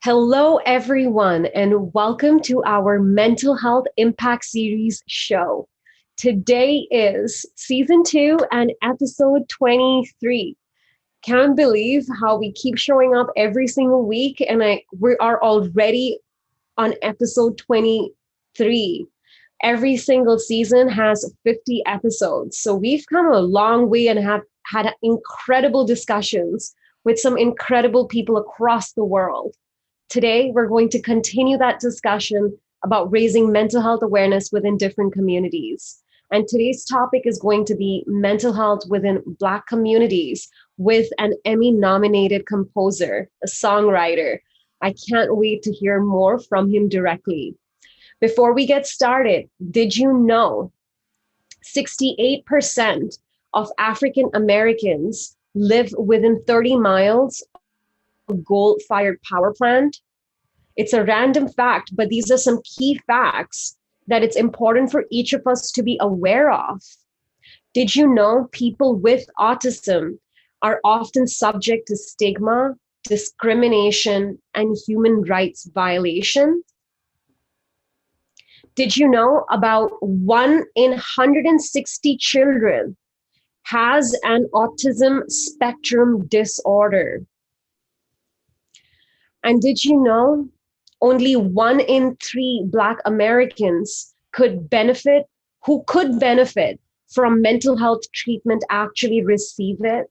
Hello, everyone, and welcome to our Mental Health Impact Series show. Today is season 2 and episode 23. Can't believe how we keep showing up every single week, and we are already on episode 23. Every single season has 50 episodes. So we've come a long way and have had incredible discussions with some incredible people across the world. Today, we're going to continue that discussion about raising mental health awareness within different communities. And today's topic is going to be mental health within Black communities with an Emmy-nominated composer, a songwriter. I can't wait to hear more from him directly. Before we get started, did you know 68% of African Americans live within 30 miles of coal-fired power plant? It's a random fact, but these are some key facts that it's important for each of us to be aware of. Did you know people with autism are often subject to stigma, discrimination, and human rights violations? Did you know about 1 in 160 children has an autism spectrum disorder? And did you know only 1 in 3 Black Americans who could benefit from mental health treatment actually receive it?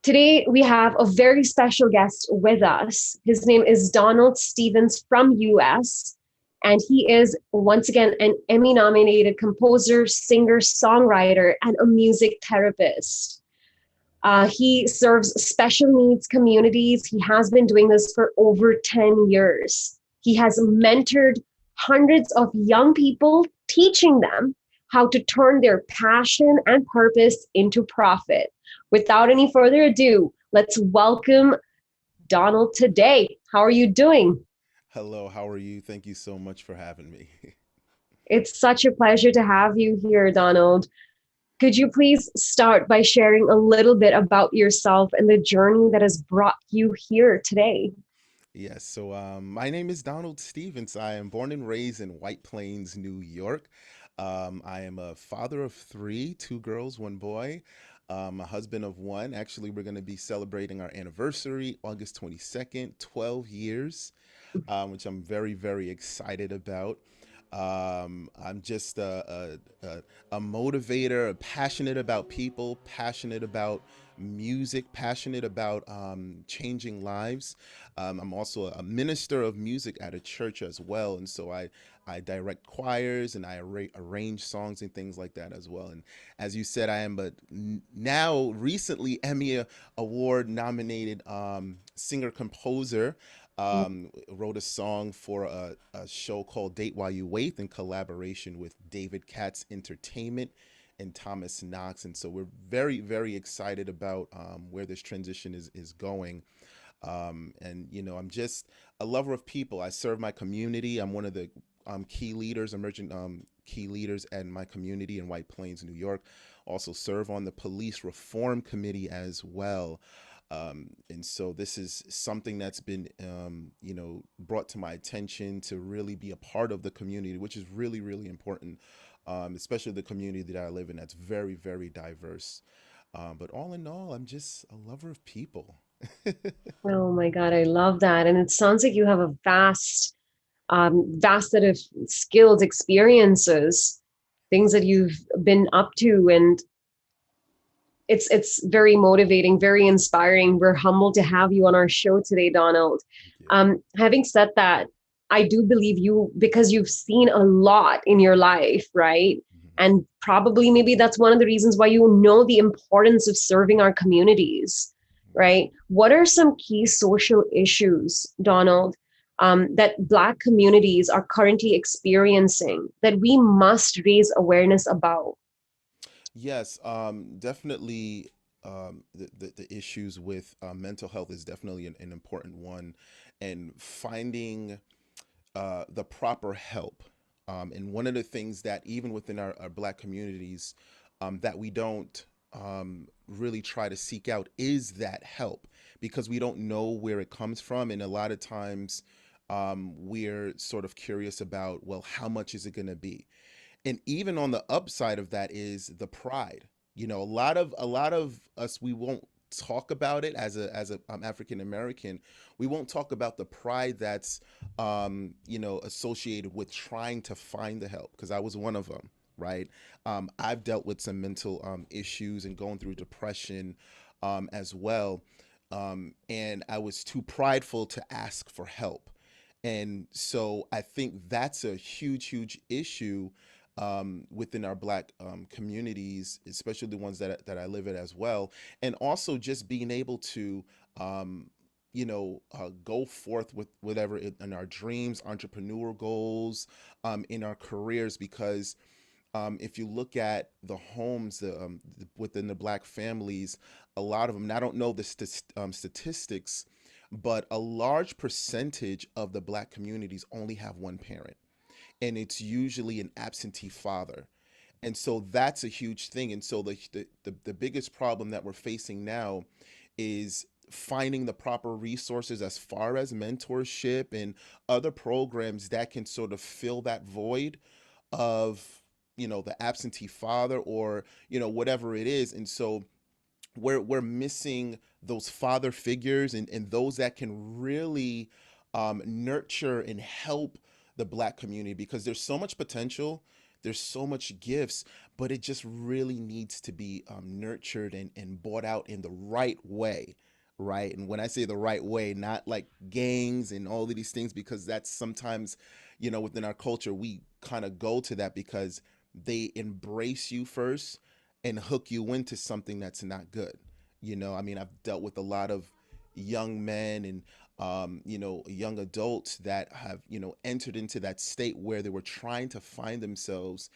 Today, we have a very special guest with us. His name is Donald Stevens from US, and he is once again an Emmy-nominated composer, singer, songwriter, and a music therapist. He serves special needs communities. He has been doing this for over 10 years. He has mentored hundreds of young people, teaching them how to turn their passion and purpose into profit. Without any further ado, let's welcome Donald today. How are you doing? Hello, how are you? Thank you so much for having me. It's such a pleasure to have you here, Donald. Could you please start by sharing a little bit about yourself and the journey that has brought you here today? Yes, so my name is Donald Stevens. I am born and raised in White Plains, New York. I am a father of three, two girls, one boy, a husband of one. Actually, we're going to be celebrating our anniversary, August 22nd, 12 years, which I'm very, very excited about. I'm just a motivator, passionate about people, passionate about music, passionate about changing lives. I'm also a minister of music at a church as well. And so I direct choirs and I arrange songs and things like that as well. And as you said, I am now recently Emmy Award nominated singer composer. Wrote a song for a show called Date While You Wait in collaboration with David Katz Entertainment and Thomas Knox. And so we're very, very excited about where this transition is going. I'm just a lover of people. I serve my community. I'm one of the key leaders, emerging key leaders in my community in White Plains, New York. Also serve on the police reform committee as well. And so this is something that's been, brought to my attention to really be a part of the community, which is really, really important, especially the community that I live in that's very, very diverse. But all in all, I'm just a lover of people. Oh my God, I love that. And it sounds like you have a vast set of skills, experiences, things that you've been up to, and it's very motivating, very inspiring. We're humbled to have you on our show today, Donald. Yeah. Having said that, I do believe you because you've seen a lot in your life, right? Mhm. And probably maybe that's one of the reasons why you know the importance of serving our communities, right? What are some key social issues, Donald, that Black communities are currently experiencing that we must raise awareness about? Yes, definitely. The issues with mental health is definitely an important one, and finding the proper help. And one of the things that even within our Black communities that we don't really try to seek out is that help, because we don't know where it comes from. And a lot of times we're sort of curious about, well, how much is it going to be? And even on the upside of that is the pride. You know, a lot of us, we won't talk about it as a African American. We won't talk about the pride that's associated with trying to find the help, because I was one of them, right? I've dealt with some mental issues and going through depression as well. And I was too prideful to ask for help. And so I think that's a huge, huge issue within our Black communities, especially the ones that I live in as well. And also just being able to, go forth with whatever in our dreams, entrepreneurial goals, in our careers, because if you look at the homes within the Black families, a lot of them, and I don't know the statistics, but a large percentage of the Black communities only have one parent, and it's usually an absentee father. And so that's a huge thing. And so the biggest problem that we're facing now is finding the proper resources as far as mentorship and other programs that can sort of fill that void of the absentee father, or whatever it is. And so we're missing those father figures, and those that can really nurture and help the Black community, because there's so much potential, there's so much gifts, but it just really needs to be nurtured and brought out in the right way, right? And when I say the right way, not like gangs and all of these things, because that's sometimes, within our culture, we kind of go to that because they embrace you first and hook you into something that's not good. I mean, I've dealt with a lot of young men and young adults that have entered into that state where they were trying to find themselves,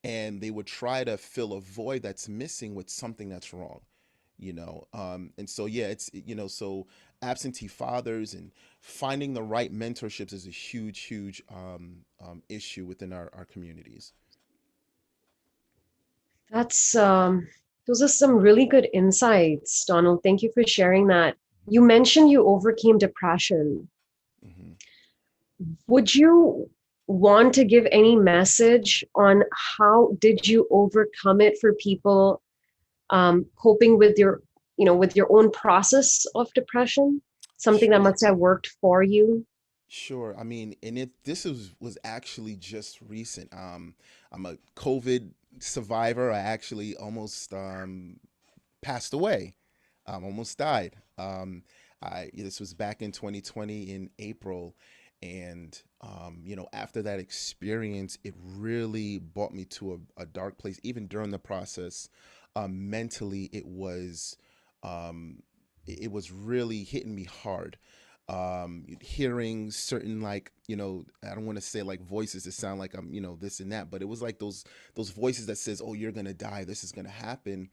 and they would try to fill a void that's missing with something that's wrong. And so yeah, so absentee fathers and finding the right mentorships is a huge, huge issue within our communities. That's those are some really good insights, Donald. Thank you for sharing that. You mentioned you overcame depression. Hmm. Would you want to give any message on how did you overcome it for people coping with with your own process of depression? Something that Sure. must have worked for you. Sure. I mean, and this was actually just recent. I'm a COVID survivor. I actually almost passed away. Almost died. This was back in 2020 in April, and after that experience, it really brought me to a dark place. Even during the process, mentally, it was really hitting me hard. Hearing certain, like, I don't want to say like voices that sound like I'm this and that, but it was like those voices that says, oh, you're gonna die, this is gonna happen.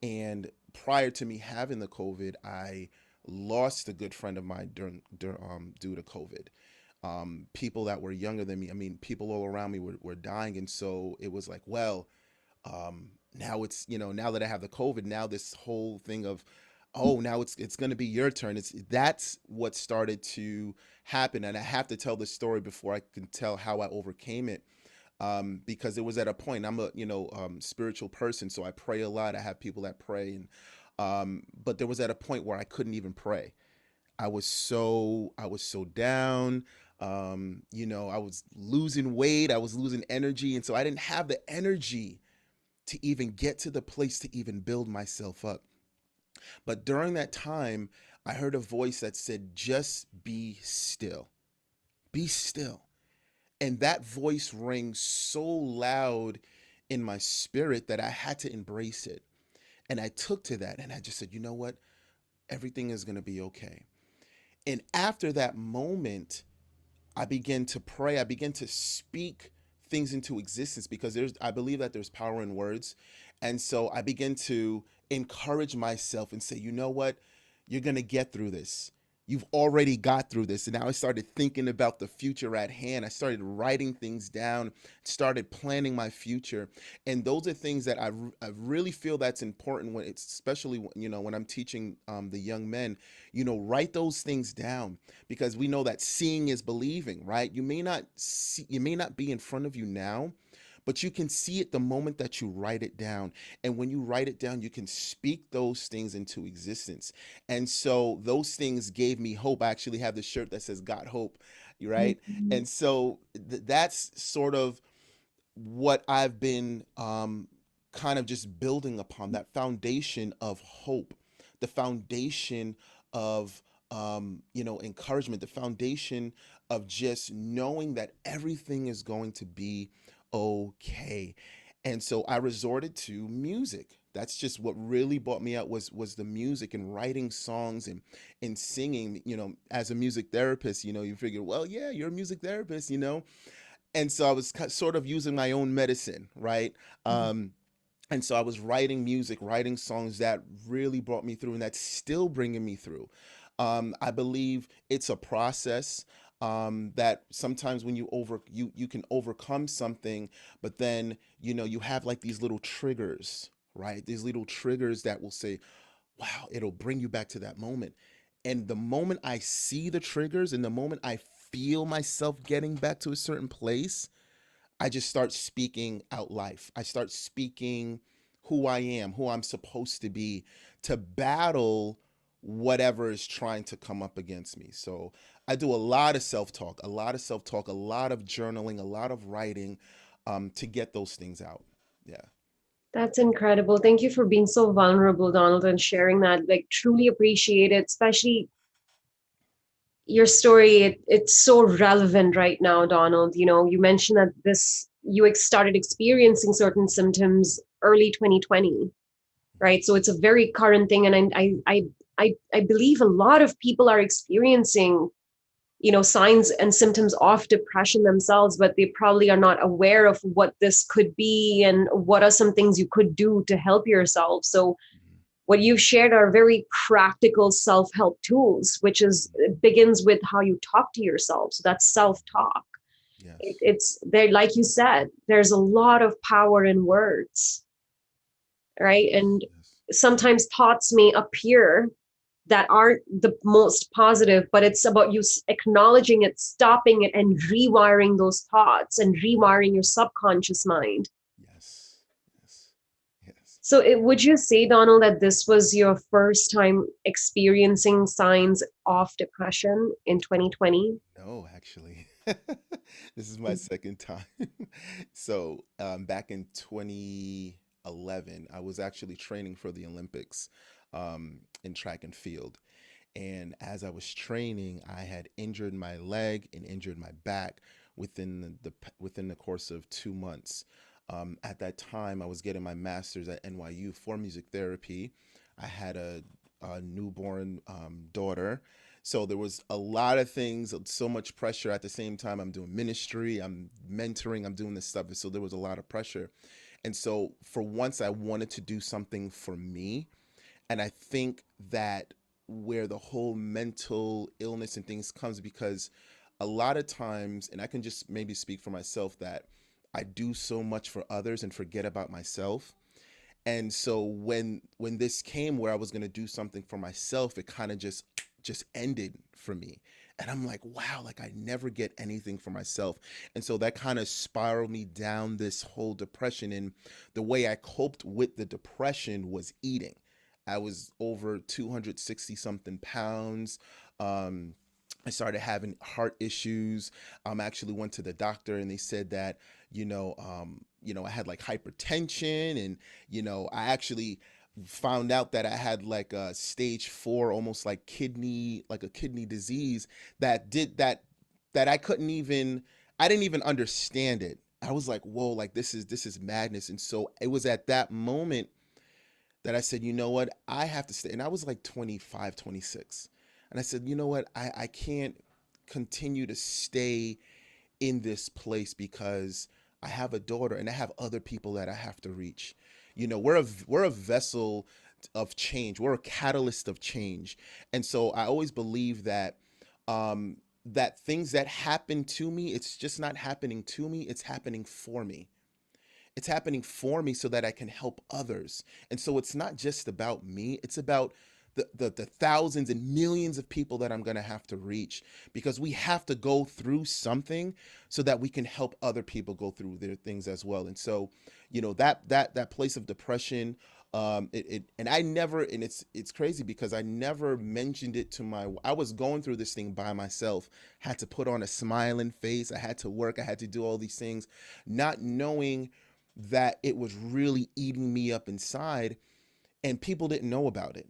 And prior to me having the COVID, I lost a good friend of mine due to COVID. People that were younger than me, I mean, people all around me were dying. And so it was like, well, now now that I have the COVID, now this whole thing of, oh, now it's going to be your turn. That's what started to happen. And I have to tell this story before I can tell how I overcame it, because it was at a point. I'm a spiritual person, so I pray a lot. I have people that pray, and but there was at a point where I couldn't even pray. I was so down. I was losing weight. I was losing energy, and so I didn't have the energy to even get to the place to even build myself up. But during that time, I heard a voice that said, "Just be still. Be still." And that voice rang so loud in my spirit that I had to embrace it. And I took to that and I just said, you know what? Everything is going to be okay. And after that moment, I began to pray. I began to speak things into existence, because I believe that there's power in words. And so I began to encourage myself and say, you know what? You're going to get through this. You've already got through this. And now I started thinking about the future at hand. I started writing things down, started planning my future. And those are things that I really feel that's important when it's especially when I'm teaching the young men, write those things down because we know that seeing is believing, right? You may not be in front of you now, but you can see it the moment that you write it down. And when you write it down, you can speak those things into existence. And so those things gave me hope. I actually have the shirt that says "Got Hope," right? Mhm. And so that's sort of what I've been kind of just building upon, that foundation of hope, the foundation of encouragement, the foundation of just knowing that everything is going to be okay. And so I resorted to music. That's just what really brought me out was the music and writing songs and singing. As a music therapist, you figure, well, yeah, you're a music therapist, and so I was sort of using my own medicine, right? Um, and so I was writing music, writing songs that really brought me through, and that's still bringing me through. I believe it's a process that sometimes when you can overcome something, but then you have like these little triggers, right? These little triggers that will say, "Wow," it'll bring you back to that moment. And the moment I see the triggers, and the moment I feel myself getting back to a certain place, I just start speaking out life. I start speaking who I am, who I'm supposed to be to battle whatever is trying to come up against me. So I do a lot of self talk, a lot of self talk, a lot of journaling, a lot of writing to get those things out. Yeah. That's incredible. Thank you for being so vulnerable, Donald, and sharing that. Like, truly appreciate it, especially your story. It's so relevant right now, Donald. You mentioned that started experiencing certain symptoms early 2020, right? So it's a very current thing, and I believe a lot of people are experiencing signs and symptoms of depression themselves, but they probably are not aware of what this could be and what are some things you could do to help yourself. So Mhm. what you've shared are very practical self-help tools, which is Mhm. it begins with how you talk to yourself. So that's self-talk. Yes. It's there, like you said, there's a lot of power in words, right? Yes. And Yes. sometimes thoughts may appear that aren't the most positive, but it's about you acknowledging it, stopping it, and rewiring those thoughts and rewiring your subconscious mind. Yes. Yes. Yes. So, would you say, Donald, that this was your first time experiencing signs of depression in 2020? No, actually, this is my second time. So, back in 2011, I was actually training for the Olympics in track and field. And as I was training, I had injured my leg and injured my back within the course of 2 months. At that time, I was getting my master's at NYU for music therapy. I had a newborn daughter. So there was a lot of things, so much pressure at the same time. I'm doing ministry, I'm mentoring, I'm doing this stuff. So there was a lot of pressure. And so for once, I wanted to do something for me. And I think that where the whole mental illness and things comes because a lot of times, and I can just maybe speak for myself, that I do so much for others and forget about myself. And so when this came where I was going to do something for myself, it kind of just ended for me. And I'm like, wow, like I never get anything for myself. And so that kind of spiraled me down this whole depression. And the way I coped with the depression was eating. I was over 260 something pounds. Um, I started having heart issues. Actually went to the doctor and they said that, I had like hypertension and, I actually found out that I had like a stage 4, almost like a kidney disease that I didn't even understand it. I was like, whoa, like this is madness. And so it was at that moment that I said, you know what, I have to stay. And I was like 25, 26. And I said, you know what, I can't continue to stay in this place because I have a daughter and I have other people that I have to reach. We're a vessel of change. We're a catalyst of change. And so I always believe that that things that happen to me, it's just not happening to me, it's happening for me. It's happening for me so that I can help others. And so it's not just about me, it's about the thousands and millions of people that I'm going to have to reach, because we have to go through something so that we can help other people go through their things as well. And so, that place of depression, and I never, and it's crazy because I never mentioned it to I was going through this thing by myself, had to put on a smiling face, I had to work, I had to do all these things, not knowing that it was really eating me up inside, and people didn't know about it.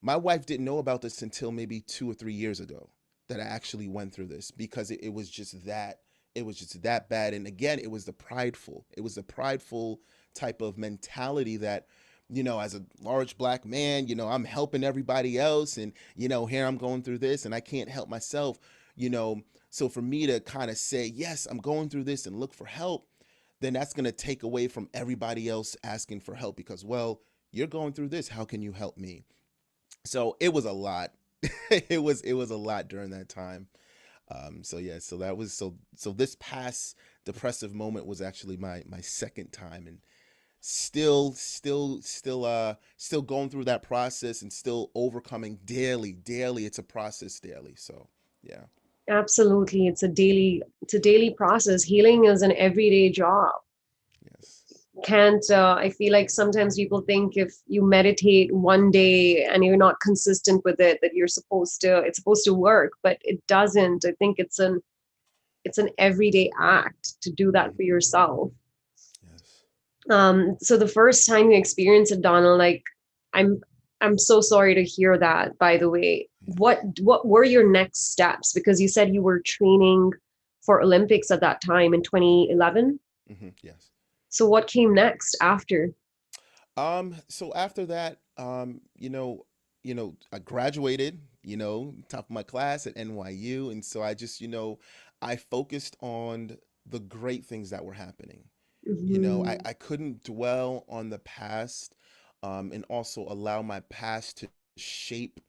My wife didn't know about this until maybe 2 or 3 years ago, that I actually went through this, because it was just that bad. And again, it was the prideful type of mentality that, as a large black man, I'm helping everybody else, and here I'm going through this and I can't help myself, you know. So for me to kind of say, yes, I'm going through this and look for help, then that's going to take away from everybody else asking for help, because, well, you're going through this, how can you help me? So it was a lot. It was a lot during that time. So yeah, so that was so this past depressive moment was actually my second time, and still going through that process and still overcoming daily. It's a process daily. So yeah. Absolutely. It's a daily process. Healing is an everyday job. Yes. Can't I feel like sometimes people think if you meditate one day and you're not consistent with it, that it's supposed to work, but it doesn't. I think it's an everyday act to do that Mhm. for yourself. Yes. So the first time you experience it, Donald, like, i'm I'm so sorry to hear that, by the way. Yeah. What were your next steps? Because you said you were training for Olympics at that time in 2011. Yes. So what came next after? So after that, I graduated, top of my class at NYU. And so I just, I focused on the great things that were happening. I Mhm. couldn't dwell on the past, and also allow my past to shape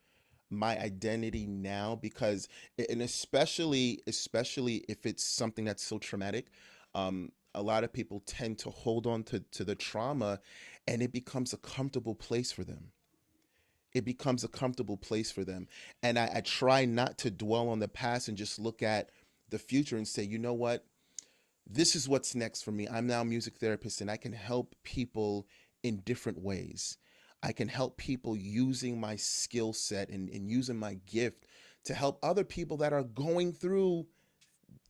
my identity now, because, and especially if it's something that's so traumatic, a lot of people tend to hold on to the trauma, and it becomes a comfortable place for them. It becomes a comfortable place for them. And I try not to dwell on the past and just look at the future and say, you know what, this is what's next for me. I'm now a music therapist, and I can help people in different ways. I can help people using my skill set, and using my gift to help other people that are going through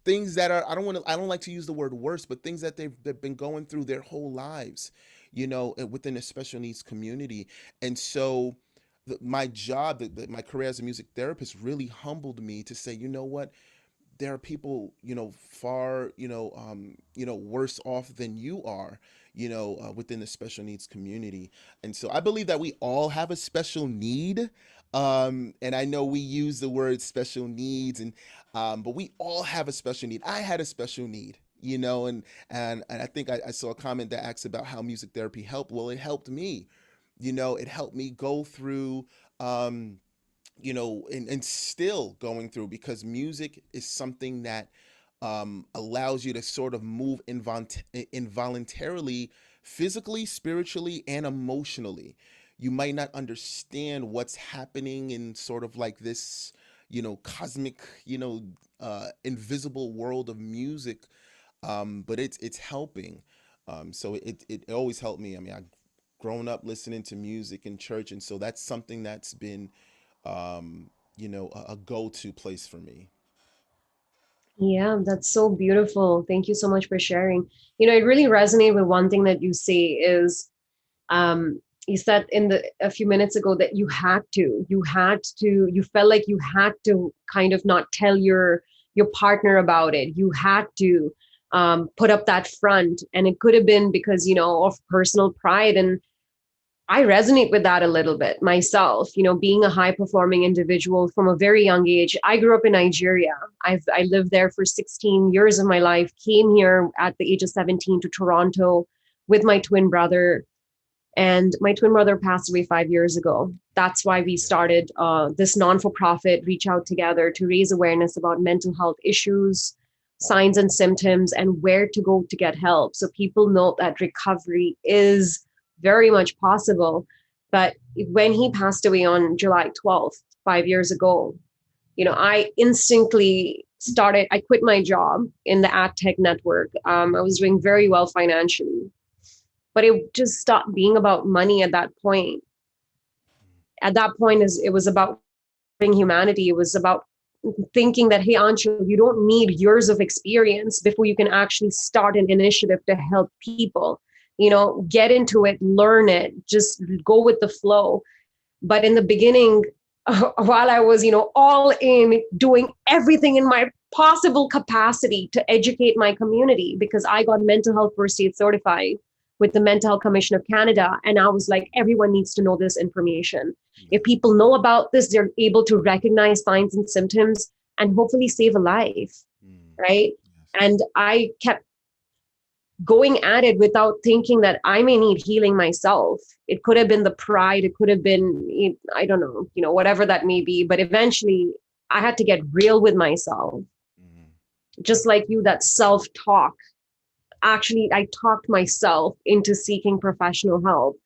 things that are, I don't like to use the word worse, but things that they've been going through their whole lives, within a special needs community. And so my job, my career as a music therapist really humbled me to say, you know what, there are people, far, worse off than you are, within the special needs community. And so I believe that we all have a special need. And I know we use the word special needs, but we all have a special need. I had a special need, and I think I saw a comment that asked about how music therapy helped. Well, it helped me. It helped me go through, um, and still going through, because music is something that, allows you to sort of move involuntarily, physically, spiritually, and emotionally. You might not understand what's happening in sort of like this, cosmic, invisible world of music, but it's helping. So it always helped me. I mean, I grown up listening to music in church, and so that's something that's been, a go-to place for me. Yeah, that's so beautiful. Thank you so much for sharing. It really resonated with one thing that you say is, you said a few minutes ago that you felt like you had to kind of not tell your partner about it. You had to put up that front, and it could have been because, of personal pride. And I resonate with that a little bit myself, being a high performing individual from a very young age. I grew up in Nigeria. I lived there for 16 years of my life, came here at the age of 17 to Toronto with my twin brother. And my twin brother passed away 5 years ago. That's why Sorry to we hear that. started this non for profit Reach Out Together to raise awareness about mental health issues, signs and symptoms, and where to go to get help. So people know that recovery is very much possible. But when he passed away on July 12th, 5 years ago, I instantly I quit my job in the ad tech network. I was doing very well financially, but it just stopped being about money at that point. At that point, it was about humanity. It was about thinking that, hey, Anchal, you don't need years of experience before you can actually start an initiative to help people. Get into it, learn it, just go with the flow. But in the beginning, while I was, all in doing everything in my possible capacity to educate my community, because I got mental health first aid certified with the Mental Health Commission of Canada. And I was like, everyone needs to know this information. If Yeah. people know about this, they're able to recognize signs and symptoms and hopefully save a life. Mm. Right. Yes. And I kept going at it without thinking that I may need healing myself. It could have been the pride, it could have been, I don't know, whatever that may be. But eventually, I had to get real with myself. Mm. Just like you, that self talk. Actually, I talked myself into seeking professional help.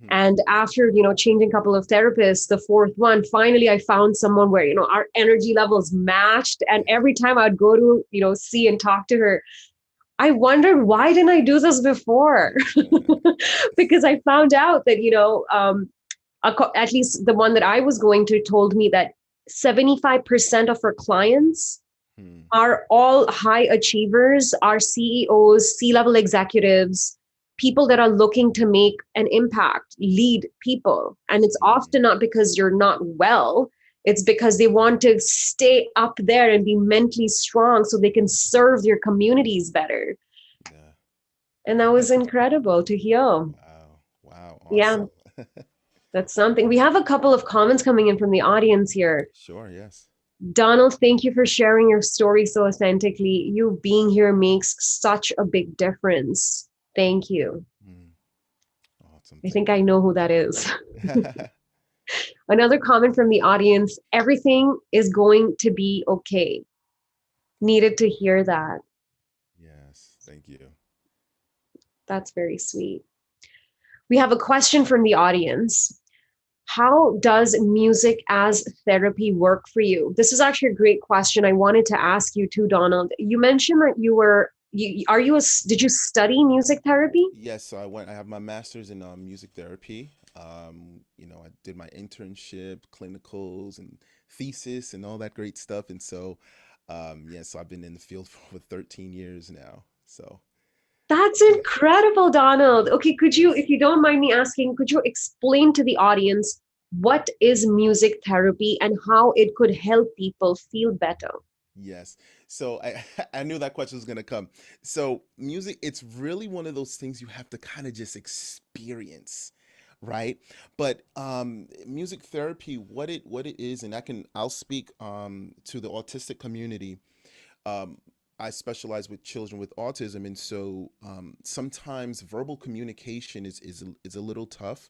Mm. And after, changing a couple of therapists, the fourth one, finally I found someone where, our energy levels matched. And Yeah. every time I'd go to, see and talk to her, I wondered, why didn't I do this before? Because I found out that, at least the one that I was going to told me that 75% of her clients Mm. are all high achievers, are CEOs, C-level executives, people that are looking to make an impact, lead people. And it's Mm. often not because you're not well, it's because they want to stay up there and be mentally strong so they can serve their communities better. Yeah. And that was incredible to hear. Wow. Wow. Yeah, Awesome. that's something. We have a couple of comments coming in from the audience here. Sure. Yes. Donald, thank you for sharing your story so authentically. You being here makes such a big difference. Thank you. Mm. Awesome. I Thank think I know who that is. you. Another comment from the audience: everything is going to be okay. Needed to hear that. Yes. Thank you. That's very sweet. We have a question from the audience. How does music as therapy work for you? This is actually a great question. I wanted to ask you too, Donald. You mentioned that did you study music therapy? Yes, so I have my master's in music therapy. I did my internship, clinicals, and thesis, and all that great stuff. And so, yeah, so I've been in the field for over 13 years now. So, That's incredible, Donald. Okay, could you, yes. if you don't mind me asking, could you explain to the audience what is music therapy and how it could help people feel better? Yes. So I knew that question was gonna come. So music, it's really one of those things you have to kind of just experience, right? But music therapy, what it is, and I'll speak to the autistic community. um, I specialize with children with autism, and so sometimes verbal communication is a little tough.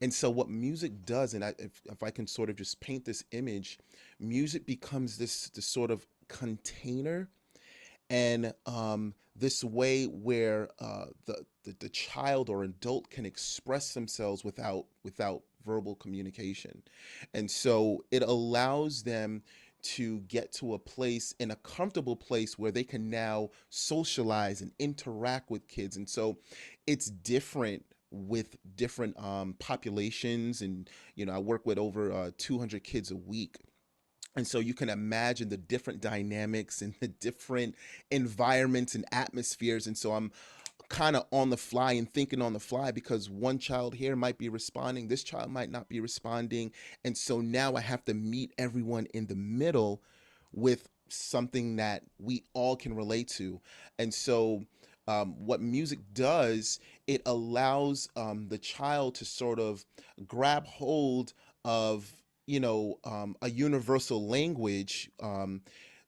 And so, what music does, and if I can sort of just paint this image, music becomes this sort of container, and this way where the child or adult can express themselves without verbal communication. And so it allows them to get to a place, in a comfortable place, where they can now socialize and interact with kids. And so it's different with different populations. And I work with over 200 kids a week, and so you can imagine the different dynamics and the different environments and atmospheres. And so I'm kind of on the fly and thinking on the fly, because one child here might be responding, this child might not be responding. And so now I have to meet everyone in the middle with something that we all can relate to. And so what music does, it allows the child to sort of grab hold of a universal language,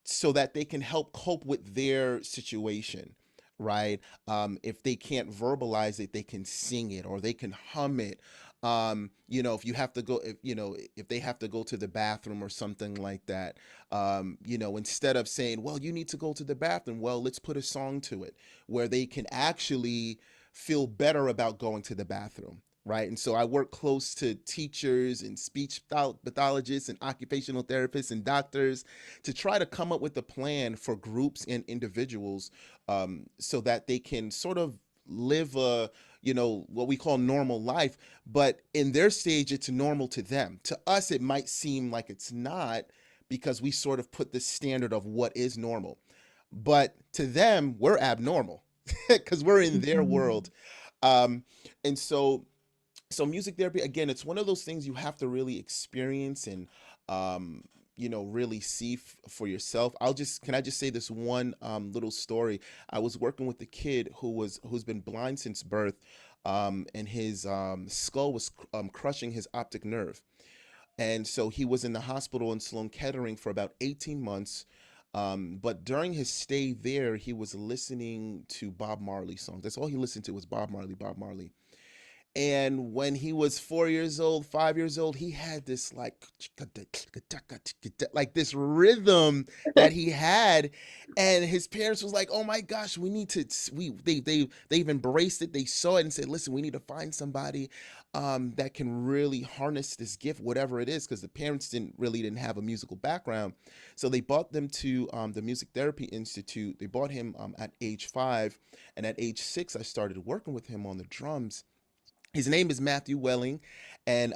so that they can help cope with their situation, right? If they can't verbalize it, they can sing it or they can hum it. If you have to go, if they have to go to the bathroom or something like that, instead of saying, well, you need to go to the bathroom, well, let's put a song to it where they can actually feel better about going to the bathroom. Right. And so I work close to teachers and speech pathologists and occupational therapists and doctors to try to come up with a plan for groups and individuals, so that they can sort of live a, what we call normal life. But in their stage, it's normal to them. To us, it might seem like it's not, because we sort of put the standard of what is normal. But to them, we're abnormal because we're in their Mhm. world. Um, and so music therapy, again, it's one of those things you have to really experience and, really see for yourself. Can I just say this one, little story? I was working with a kid who's been blind since birth, and his, skull was crushing his optic nerve. And so he was in the hospital in Sloan Kettering for about 18 months. But during his stay there, he was listening to Bob Marley songs. That's all he listened to was Bob Marley, Bob Marley. And when he was 4 years old, 5 years old, he had this like this rhythm that he had, and his parents was like, "Oh my gosh, we need to." They've embraced it. They saw it and said, "Listen, we need to find somebody, that can really harness this gift, whatever it is," because the parents didn't have a musical background. So they brought them to, the Music Therapy Institute. They brought him, at age 5, and at age 6, I started working with him on the drums. His name is Matthew Welling, and,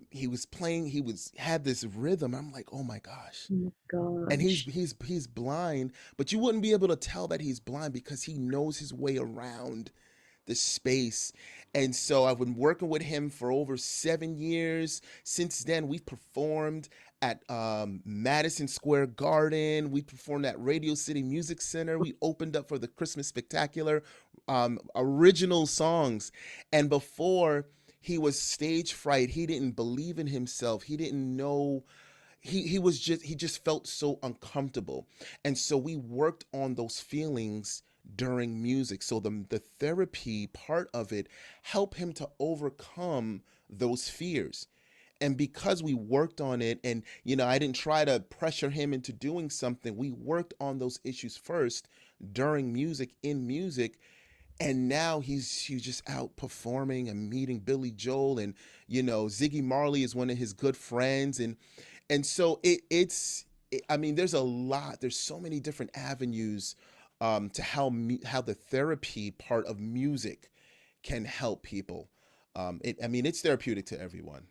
he was playing. He was had this rhythm. I'm like, oh my gosh. Oh my And he's gosh. he's he's blind, but you wouldn't be able to tell that he's blind because he knows his way around the space. And so I've been working with him for over 7 years. Since then, we've performed at, Madison Square Garden. We performed at Radio City Music Center. We opened up for the Christmas Spectacular, original songs. And before, he was stage fright. He didn't believe in himself. He didn't know, he just felt so uncomfortable. And so we worked on those feelings during music. So the therapy part of it helped him to overcome those fears. And because we worked on it, and I didn't try to pressure him into doing something, we worked on those issues first during music, in music. And now he's just out performing and meeting Billy Joel, and Ziggy Marley is one of his good friends. And so I mean, there's so many different avenues, to how the therapy part of music can help people. I mean, it's therapeutic to everyone.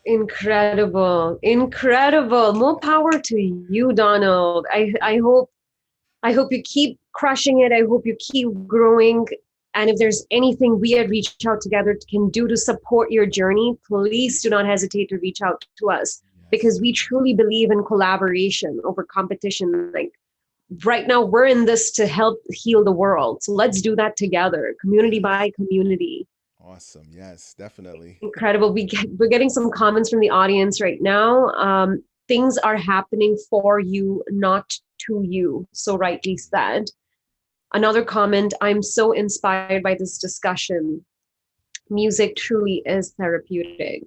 Incredible. Incredible. More power to you, Donald. I hope you keep crushing it. I hope you keep growing. And if there's anything we at Reach Out Together can do to support your journey, please do not hesitate to reach out to us, Yes, because we definitely. truly believe in collaboration over competition. Like right now, we're in this to help heal the world. So let's do that together, community Yes. by community. Awesome. Yes, definitely. Incredible. We're getting some comments from the audience right now. Things are happening for you, not to you. So rightly said. Another comment, I'm so inspired by this discussion. Music truly is therapeutic.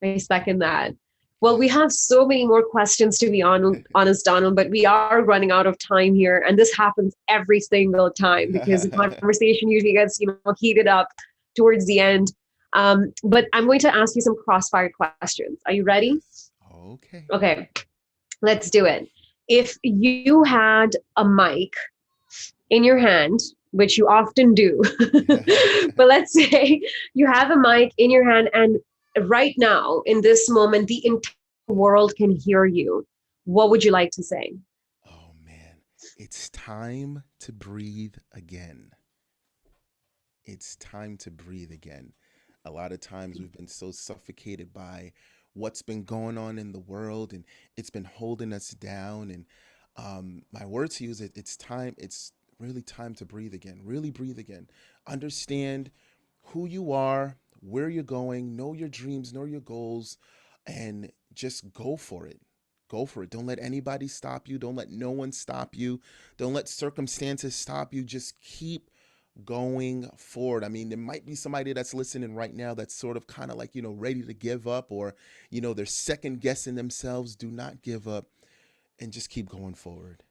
I second that. Well, we have so many more questions to be honest, Donald, but we are running out of time here. And this happens every single time because the conversation usually gets, heated up towards the end. But I'm going to ask you some crossfire questions. Are you ready? Yes. Okay. Okay, let's do it. If you had a mic in your hand, which you often do, but let's say you have a mic in your hand and right now, in this moment, the entire world can hear you. What would you like to say? Oh man, it's time to breathe again. It's time to breathe again. A lot of times we've been so suffocated by what's been going on in the world, and it's been holding us down. And, my word to you is that it's really time to breathe again. Really breathe again. Understand who you are, where you're going, know your dreams, know your goals, and just go for it. go for it. Don't let anybody stop you. Don't let no one stop you. Don't let circumstances stop you. Just keep going forward. I mean, there might be somebody that's listening right now that's sort of kind of like, ready to give up, or, they're second guessing themselves. Do not give up and just keep going forward.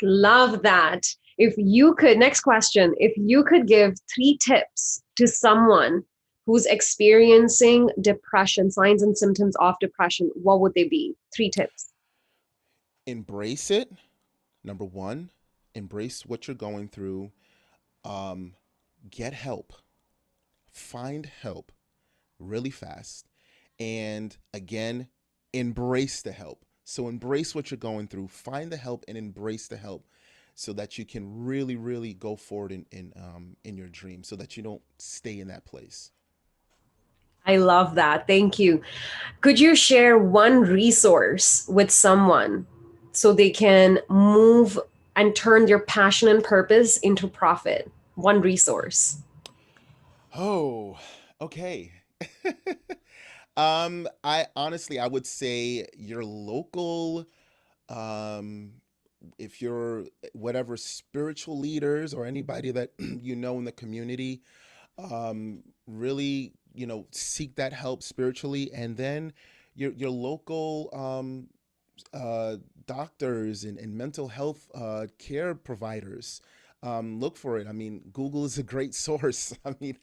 Love that. If you could, next question, if you could give 3 tips to someone who's experiencing depression, signs and symptoms of depression, what would they be? 3 tips. Embrace it. Number one, embrace what you're going through. Um, get help. Find help really fast. And again, embrace the help. So embrace what you're going through, find the help, and embrace the help, so that you can really, really go forward in your dream, so that you don't stay in that place. I love that. Thank you. Could you share one resource with someone so they can move and turn their passion and purpose into profit? One resource. Oh, okay. I honestly, I would say your local, um, if you're whatever spiritual leaders or anybody that in the community, really, seek that help spiritually, and then your local doctors and mental health care providers. Look for it. I mean, Google is a great source. I mean,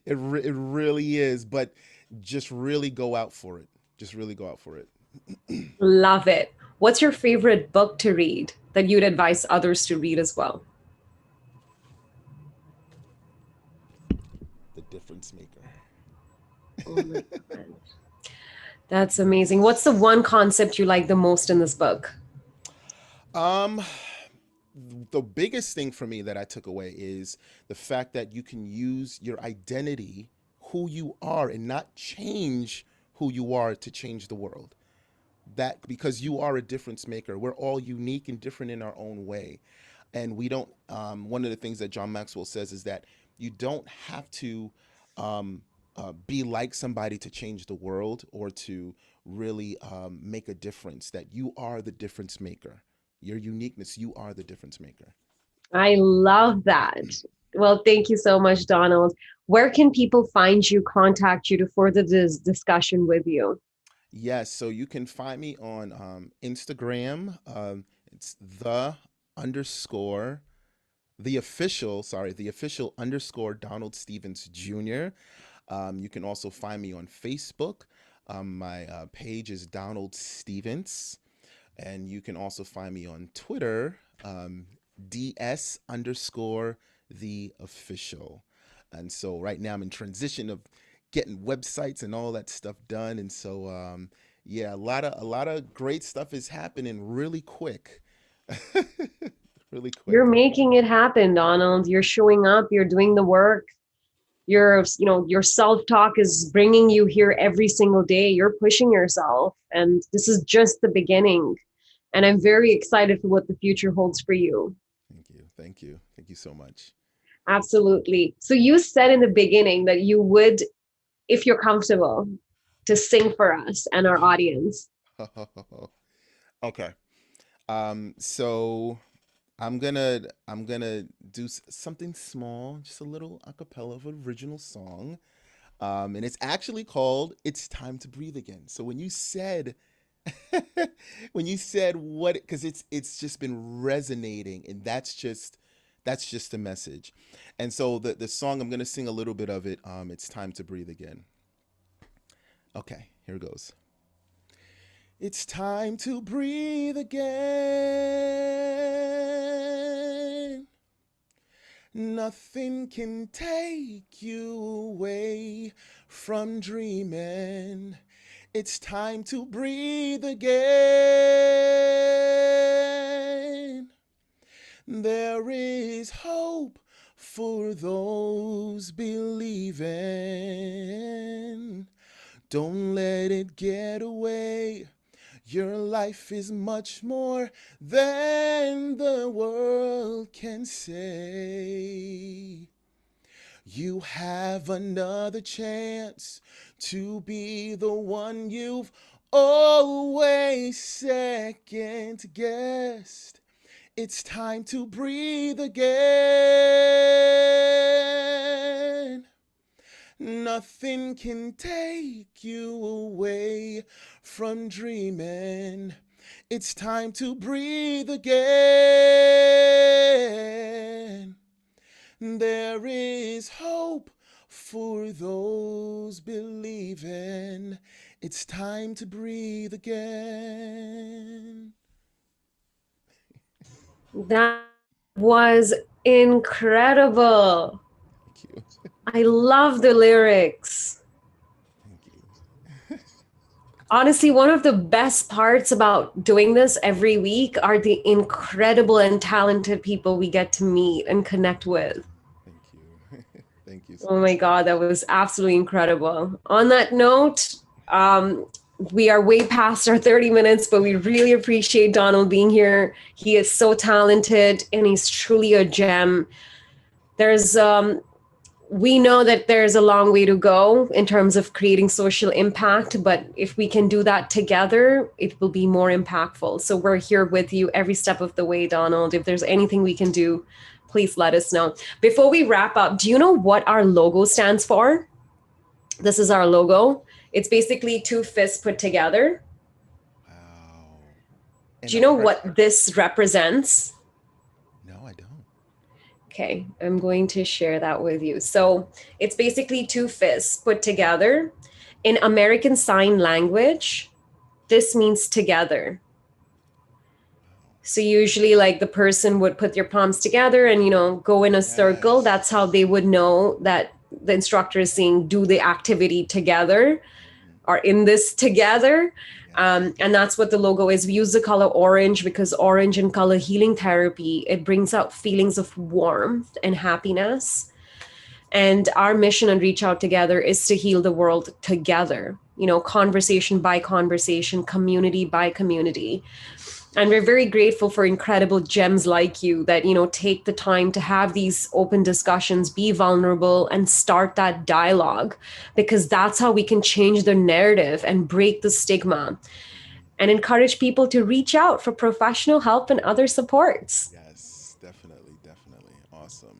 it really is. But just really go out for it. Just really go out for it. Love it. What's your favorite book to read that you'd advise others to read as well? The difference maker. Oh my God. That's amazing. What's the one concept you like the most in this book? Um, the biggest thing for me that I took away is the fact that you can use your identity, who you are, and not change who you are to change the world. That because you are a difference maker. We're all unique and different in our own way. And we don't, one of the things that John Maxwell says is that you don't have to um, be like somebody to change the world, or to really make a difference. That you are the difference maker. Your uniqueness, you are the difference maker. I love that. Well, thank you so much, Donald. Where can people find you, contact you to further this discussion with you? Yes, so you can find me on Instagram. It's the underscore the official underscore Donald Stevens Jr. You can also find me on Facebook. My page is Donald Stevens. And you can also find me on Twitter, DS underscore the official. And so right now I'm in transition of getting websites and all that stuff done. And so yeah, a lot of great stuff is happening really quick. Really You're quick. making it happen, Donald. You're showing up, you're doing the work. Your self-talk is bringing you here every single day. You're pushing yourself, and this is just the beginning. And I'm very excited for what the future holds for you. Thank you. Thank you. Thank you so much. Absolutely. So you said in the beginning that you would, if you're comfortable, to sing for us and our audience. Okay. So I'm gonna do something small, just a little a cappella of an original song. And it's actually called "It's Time to Breathe Again." So when you said when you said what, because it's just been resonating, and that's just the message. And so the song, I'm gonna sing a little bit of it. It's time to breathe again. Okay, here it goes. It's time to breathe again. Nothing can take you away from dreaming. It's time to breathe again. There is hope for those believing. Don't let it get away. Your life is much more than the world can say. You have another chance to be the one you've always second guest. It's time to breathe again. Nothing can take you away from dreaming. It's time to breathe again. There is hope for those believing. It's time to breathe again. That was incredible. Thank you. I love the lyrics. Thank you. Honestly, one of the best parts about doing this every week are the incredible and talented people we get to meet and connect with. Thank you. Thank you so Oh my much. God, that was absolutely incredible. On that note, we are way past our 30 minutes, but we really appreciate Donald being here. He is so talented and he's truly a gem. There's we know that there's a long way to go in terms of creating social impact, but if we can do that together, it will be more impactful. So we're here with you every step of the way, Donald. If there's anything we can do, please let us know. Before we wrap up, do you know what our logo stands for? This is our logo. It's basically two fists put together. Wow. Do And you I've know heard. what this represents? No, I don't. Okay, I'm going to share that with you. So it's basically two fists put together. In American Sign Language, this means together. Wow. So usually like the person would put their palms together and go in a circle. That's Yes. how they would know that the instructor is saying do the activity together Hmm. or in this together. Yes. And that's what the logo is. We use the color orange because orange in color healing therapy, it brings out feelings of warmth and happiness. And our mission and Reach Out Together is to heal the world together, conversation by conversation, community by community. And we're very grateful for incredible gems like you that take the time to have these open discussions, be vulnerable, and start that dialogue, because that's how we can change the narrative and break the stigma Hmm. and encourage people to reach out for professional help and other supports. Yes. Definitely. Definitely. Awesome.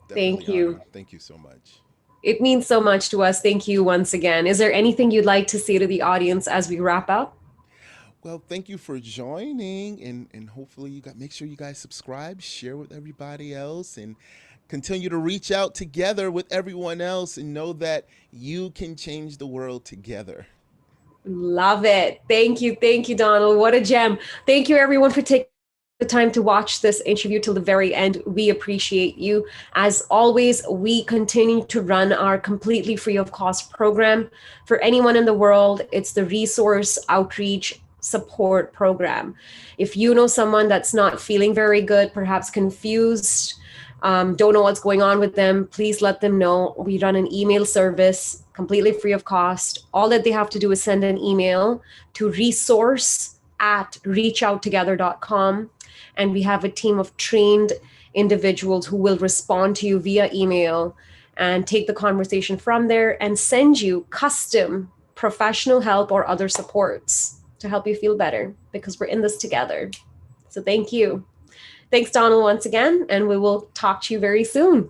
Definitely Thank you. honored. Thank you so much. It means so much to us. Thank you once again. Is there anything you'd like to say to the audience as we wrap up? Well, thank you for joining, and hopefully you got make sure you guys subscribe, share with everybody else, and continue to reach out together with everyone else, and know that you can change the world together. Love it. Thank you. Thank you, Donald. What a gem. Thank you, everyone, for taking the time to watch this interview till the very end. We appreciate you. As always, we continue to run our completely free of cost program for anyone in the world. It's the Resource Outreach Support Program. If you know someone that's not feeling very good, perhaps confused, don't know what's going on with them, please let them know. We run an email service completely free of cost. All that they have to do is send an email to resource@reachouttogether.com. And we have a team of trained individuals who will respond to you via email and take the conversation from there and send you custom professional help or other supports to help you feel better, because we're in this together. So thank you. Thanks, Donald, once again, and we will talk to you very soon.